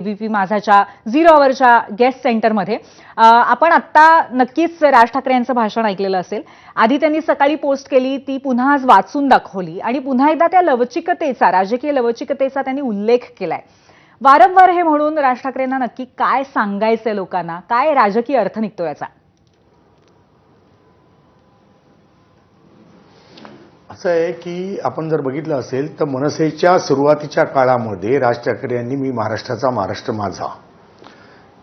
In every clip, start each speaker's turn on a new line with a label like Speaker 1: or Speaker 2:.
Speaker 1: ABP माझाच्या 0 अवरच्या guest सेंटरमध्ये आपण आता नक्कीच राज ठाकरे यांचं भाषण ऐकलेलं असेल। आधी त्यांनी सकाळी पोस्ट केली, ती पुन्हा आज वाचून दाखवली आणि पुन्हा एकदा त्या लवचिकतेचा, राजकीय लवचिकतेचा त्यांनी उल्लेख केलाय। वारंवार हे म्हणून राज ठाकरेंना नक्की काय सांगायचंय लोकांना, काय राजकीय अर्थ निघतो याचा?
Speaker 2: असं आहे की आपण जर बघितलं असेल तर मनसेच्या सुरुवातीच्या काळामध्ये राज ठाकरे यांनी मी महाराष्ट्राचा, महाराष्ट्र माझा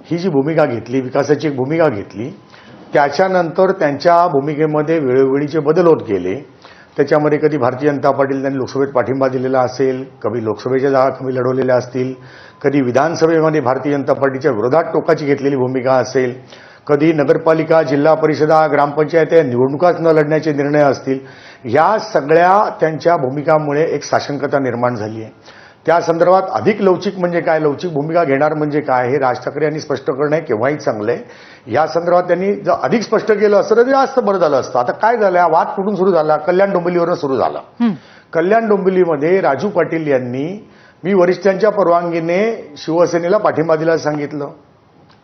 Speaker 2: ही जी भूमिका घेतली, विकासाची एक भूमिका घेतली, त्याच्यानंतर त्यांच्या भूमिकेमध्ये वेळोवेळी जे बदल होत गेले, त्याच्यामध्ये कधी भारतीय जनता पार्टीला त्यांनी लोकसभेत पाठिंबा दिलेला असेल, कधी लोकसभेच्या जागा कमी लढवलेल्या असतील, कधी विधानसभेमध्ये भारतीय जनता पार्टीच्या विरोधात टोकाची घेतलेली भूमिका असेल, कधी नगरपालिका, जिल्हा परिषदा, ग्रामपंचायत या निवडणुकाच न लढण्याचे निर्णय असतील, या सगळ्या त्यांच्या भूमिकांमुळे एक साशंकता निर्माण झाली आहे। त्या संदर्भात अधिक लवचिक म्हणजे काय, लवचिक भूमिका घेणार म्हणजे काय, हे राज ठाकरे यांनी स्पष्ट करणं हे केव्हाही चांगलं आहे। या संदर्भात त्यांनी जर अधिक स्पष्ट केलं असतं तर ते जास्त बरं झालं असतं। आता काय झालं, हा वाद कुठून सुरू झाला? कल्याण डोंबिवलीवरून सुरू झाला। कल्याण डोंबिवलीमध्ये राजू पाटील यांनी मी वरिष्ठांच्या परवानगीने शिवसेनेला पाठिंबा दिला सांगितलं,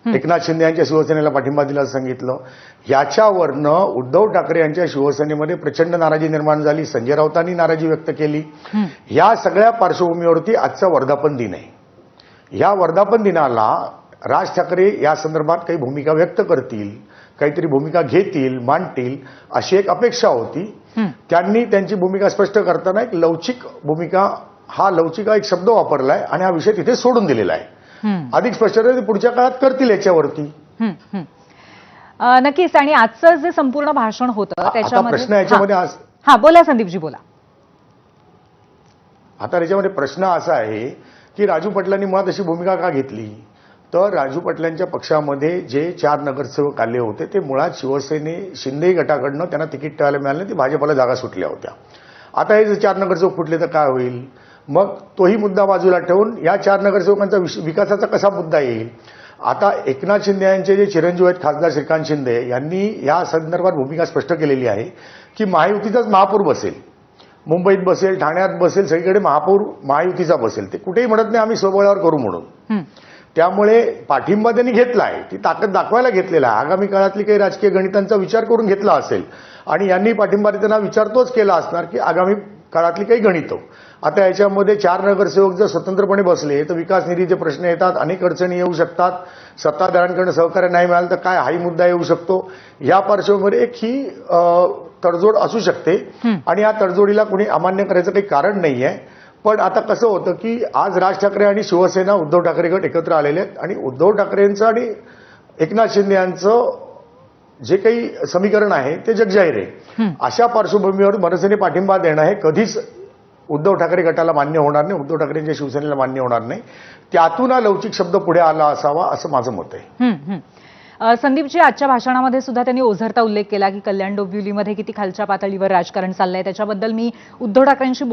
Speaker 2: एकनाथ शिंदे यांच्या शिवसेनेला पाठिंबा दिला सांगितलं। याच्यावरनं उद्धव ठाकरे यांच्या शिवसेनेमध्ये प्रचंड नाराजी निर्माण झाली, संजय राऊतांनी नाराजी व्यक्त केली। या सगळ्या पार्श्वभूमीवरती आजचा वर्धापन दिन आहे। या वर्धापन दिनाला राज ठाकरे या संदर्भात काही भूमिका व्यक्त करतील, काहीतरी भूमिका घेतील, मांडतील अशी एक अपेक्षा होती। त्यांनी त्यांची भूमिका स्पष्ट करताना एक लवचिक भूमिका, हा लवचिक एक शब्द वापरलाय आणि हा विषय तिथे सोडून दिलेला आहे। अधिक स्पष्टता पुढच्या काळात करतील याच्यावरती।
Speaker 1: नक्कीच। आणि आजचं जे संपूर्ण भाषण होतं त्याच्यामध्ये
Speaker 2: प्रश्न याच्यामध्ये
Speaker 1: बोला संदीपजी, बोला।
Speaker 2: आता याच्यामध्ये प्रश्न असा आहे की राजू पाटलांनी मुळात अशी भूमिका का घेतली, तर राजू पाटलांच्या पक्षामध्ये जे 4 नगरसेवक आले होते ते मुळात शिवसेने शिंदे गटाकडनं त्यांना तिकीट टाळायला मिळालं, ते भाजपला जागा सुटल्या होत्या। आता हे जर 4 नगरसेवक फुटले तर काय होईल? मग तोही मुद्दा बाजूला ठेवून या 4 नगरसेवकांचा विकासाचा कसा मुद्दा येईल? आता एकनाथ शिंदे यांचे जे चिरंजीव आहेत खासदार श्रीकांत शिंदे यांनी या संदर्भात भूमिका स्पष्ट केलेली आहे की महायुतीचाच महापौर बसेल, मुंबईत बसेल, ठाण्यात बसेल, सगळीकडे महापौर महायुतीचा बसेल। ते कुठेही म्हणत नाही आम्ही स्वबळावर करू म्हणून। त्यामुळे पाठिंबा त्यांनी घेतला आहे, ती ताकद दाखवायला घेतलेला आहे। आगामी काळातली काही राजकीय गणितांचा विचार करून घेतला असेल आणि यांनी पाठिंबा देताना विचार तोच केला असणार की आगामी काळातली काही गणितं। आता याच्यामध्ये 4 नगरसेवक जर स्वतंत्रपणे बसले तर विकास निधीचे प्रश्न येतात, अनेक अडचणी येऊ शकतात, सत्ताधाऱ्यांकडून सहकार्य नाही मिळालं तर काय हाही मुद्दा येऊ शकतो। या पार्श्वभूमीवर एक ही तडजोड असू शकते आणि या तडजोडीला कोणी अमान्य करायचं काही कारण नाहीये। पण आता कसं होतं की आज राज ठाकरे आणि शिवसेना, उद्धव ठाकरे गट एकत्र आलेले आहेत आणि उद्धव ठाकरेंचं आणि एकनाथ शिंदे यांचं जे काही समीकरण आहे ते जगजाहीर आहे। अशा पार्श्वभूमीवर मनसेने पाठिंबा देणं हे कधीच उद्धव ठाकरे गटाला मान्य होणार नाही, उद्धव ठाकरेंच्या शिवसेनेला मान्य होणार नाही। त्यातून हा लवचिक शब्द पुढे आला असावा असं माझं मत आहे।
Speaker 1: संदीपजी, आजच्या भाषणामध्ये सुद्धा त्यांनी ओझरता उल्लेख केला की कल्याण डोंबिवलीमध्ये किती खालच्या पातळीवर राजकारण चाललंय, त्याच्याबद्दल मी उद्धव ठाकरेंशी